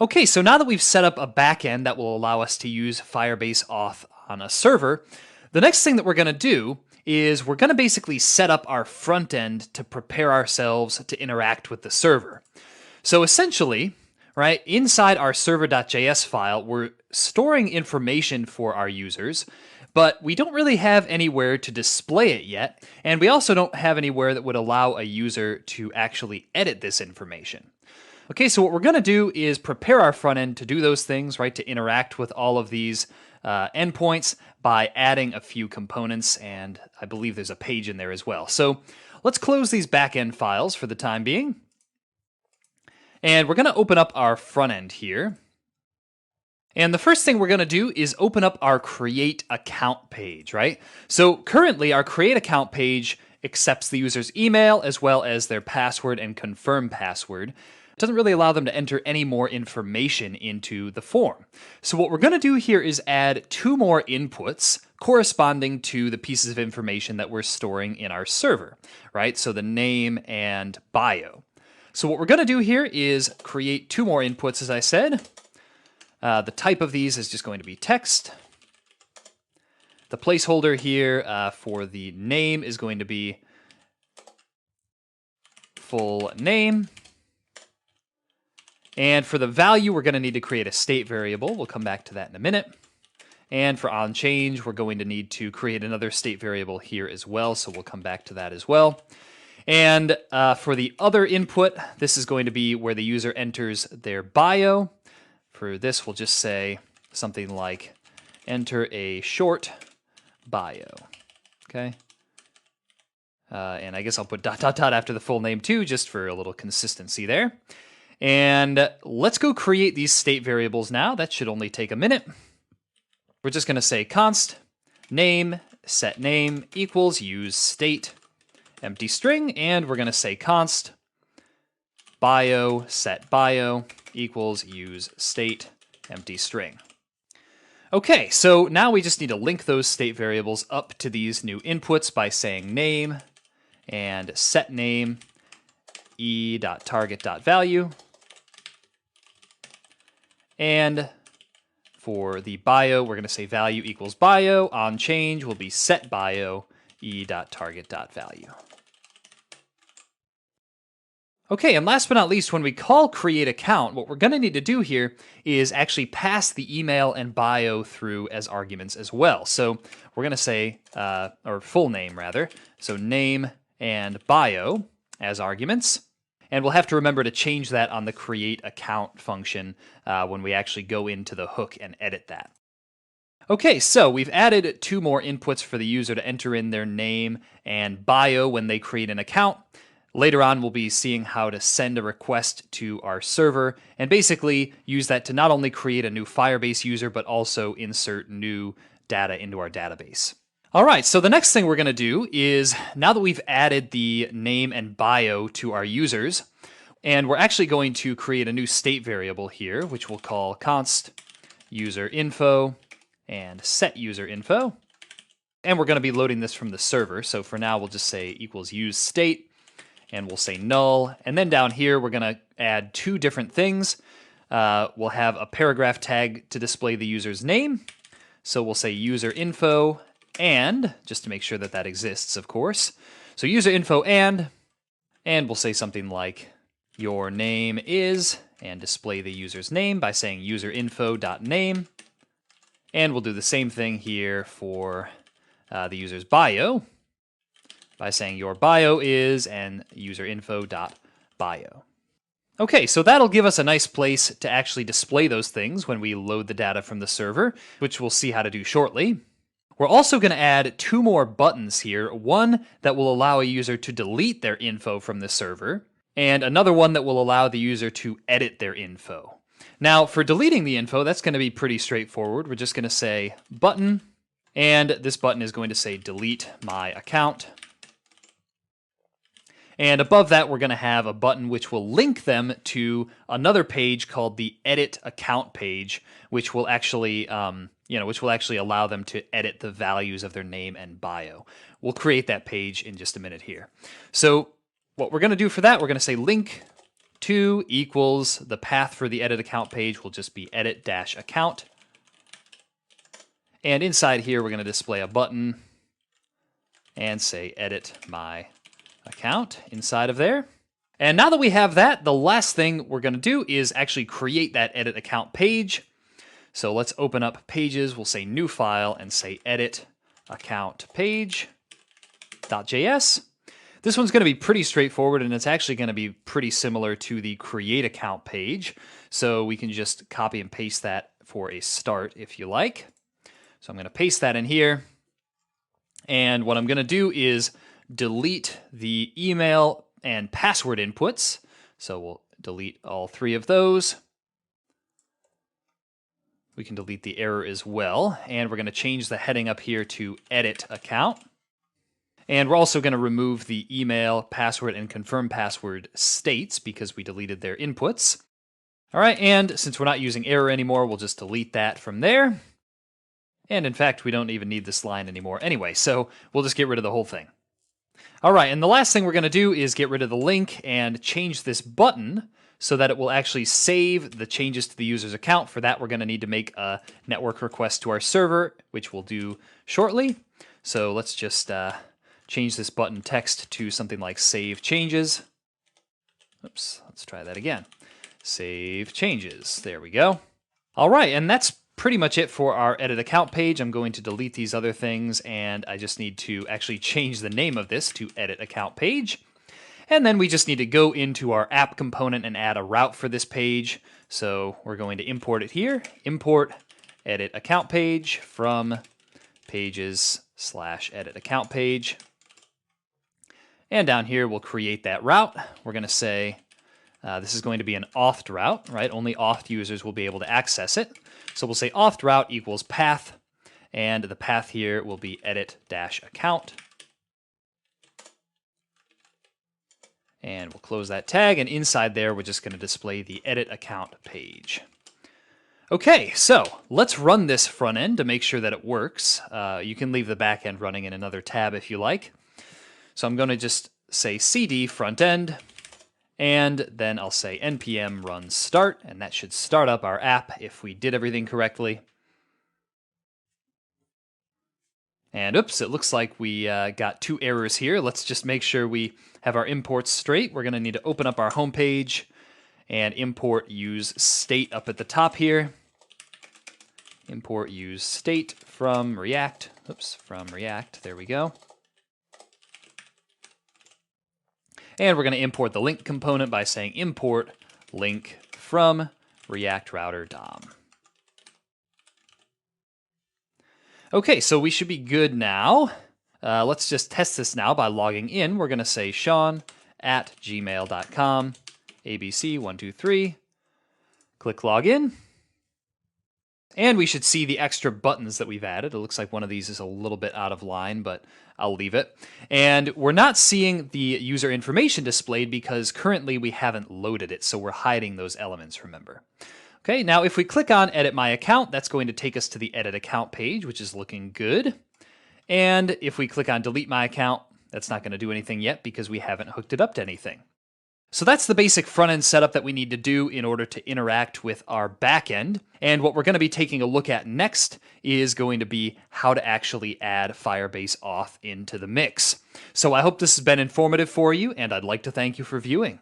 Okay, so now that we've set up a backend that will allow us to use Firebase Auth on a server, the next thing that we're going to do is we're going to basically set up our front end to prepare ourselves to interact with the server. So essentially, right, inside our server.js file, we're storing information for our users, but we don't really have anywhere to display it yet, and we also don't have anywhere that would allow a user to actually edit this information. Okay, so what we're going to do is prepare our front end to do those things, right, to interact with all of these endpoints by adding a few components, and I believe there's a page in there as well. So let's close these backend files for the time being. And we're going to open up our front end here. And the first thing we're going to do is open up our create account page, right? So currently our create account page accepts the user's email as well as their password and confirm password. It doesn't really allow them to enter any more information into the form. So what we're going to do here is add 2 more inputs corresponding to the pieces of information that we're storing in our server, right? So the name and bio. So what we're going to do here is create 2 more inputs, as I said. The type of these is just going to be text. The placeholder here for the name is going to be full name. And for the value, we're going to need to create a state variable. We'll come back to that in a minute. And for onChange, we're going to need to create another state variable here as well. So we'll come back to that as well. And for the other input, this is going to be where the user enters their bio. For this, we'll just say something like enter a short bio. Okay. And I guess I'll put ... after the full name too, just for a little consistency there. And let's go create these state variables now. That should only take a minute. We're just going to say const name set name equals use state empty string, and we're going to say const bio set bio equals use state empty string. Okay, so now we just need to link those state variables up to these new inputs by saying name and set name e.target.value. And for the bio, we're going to say value equals bio. onChange will be set bio e.target.value. Okay, and last but not least, when we call create account, what we're going to need to do here is actually pass the email and bio through as arguments as well. So we're going to say, or full name rather, so name and bio as arguments. And we'll have to remember to change that on the create account function when we actually go into the hook and edit that. Okay, so we've added 2 more inputs for the user to enter in their name and bio when they create an account. Later on, we'll be seeing how to send a request to our server and basically use that to not only create a new Firebase user, but also insert new data into our database. All right, so the next thing we're going to do is, now that we've added the name and bio to our users, and we're actually going to create a new state variable here, which we'll call const user info and set user info. And we're going to be loading this from the server. So for now, we'll just say equals use state, and we'll say null. And then down here, we're going to add 2 different things. We'll have a paragraph tag to display the user's name. So we'll say user info and, just to make sure that that exists, of course. So user info and we'll say something like your name is, and display the user's name by saying user info.name. And we'll do the same thing here for the user's bio by saying your bio is and user info.bio. Okay, so that'll give us a nice place to actually display those things when we load the data from the server, which we'll see how to do shortly. We're also going to add 2 more buttons here, one that will allow a user to delete their info from the server, and another one that will allow the user to edit their info. Now, for deleting the info, that's going to be pretty straightforward. We're just going to say button, and this button is going to say delete my account. And above that, we're going to have a button which will link them to another page called the edit account page, which will actually, allow them to edit the values of their name and bio. We'll create that page in just a minute here. So what we're going to do for that, we're going to say link account2 equals the path for the edit account page will just be edit-account. And inside here, we're going to display a button and say edit my account inside of there. And now that we have that, the last thing we're going to do is actually create that edit account page. So let's open up Pages. We'll say new file and say edit account page.js. This one's going to be pretty straightforward, and it's actually going to be pretty similar to the create account page. So we can just copy and paste that for a start if you like. So I'm going to paste that in here. And what I'm going to do is delete the email and password inputs. So we'll delete all three of those. We can delete the error as well. And we're going to change the heading up here to edit account. And we're also going to remove the email, password, and confirm password states because we deleted their inputs. All right, and since we're not using error anymore, we'll just delete that from there. And in fact, we don't even need this line anymore anyway, so we'll just get rid of the whole thing. All right, and the last thing we're going to do is get rid of the link and change this button so that it will actually save the changes to the user's account. For that, we're going to need to make a network request to our server, which we'll do shortly. So let's just change this button text to something like save changes. Oops, let's try that again. Save changes. There we go. All right, and that's pretty much it for our edit account page. I'm going to delete these other things, and I just need to actually change the name of this to edit account page. And then we just need to go into our app component and add a route for this page. So we're going to import it here. Import edit account page from pages/edit account page. And down here, we'll create that route. We're going to say this is going to be an auth route, right? Only auth users will be able to access it. So we'll say auth route equals path, and the path here will be edit-account. And we'll close that tag, and inside there, we're just going to display the edit account page. Okay, so let's run this front end to make sure that it works. You can leave the back end running in another tab if you like. So I'm going to just say cd front end, and then I'll say npm run start, and that should start up our app if we did everything correctly. And oops, it looks like we got two errors here. Let's just make sure we have our imports straight. We're going to need to open up our home page and import use state up at the top here. Import use state from React. Oops, from React. There we go. And we're going to import the link component by saying import link from React Router DOM. Okay, so we should be good now. Let's just test this now by logging in. We're going to say sean@gmail.com, ABC123. Click login. And we should see the extra buttons that we've added. It looks like one of these is a little bit out of line, but I'll leave it. And we're not seeing the user information displayed because currently we haven't loaded it, so we're hiding those elements, remember. Okay, now if we click on Edit My Account, that's going to take us to the Edit Account page, which is looking good. And if we click on Delete My Account, that's not going to do anything yet because we haven't hooked it up to anything. So that's the basic front-end setup that we need to do in order to interact with our back-end. And what we're going to be taking a look at next is going to be how to actually add Firebase Auth into the mix. So I hope this has been informative for you, and I'd like to thank you for viewing.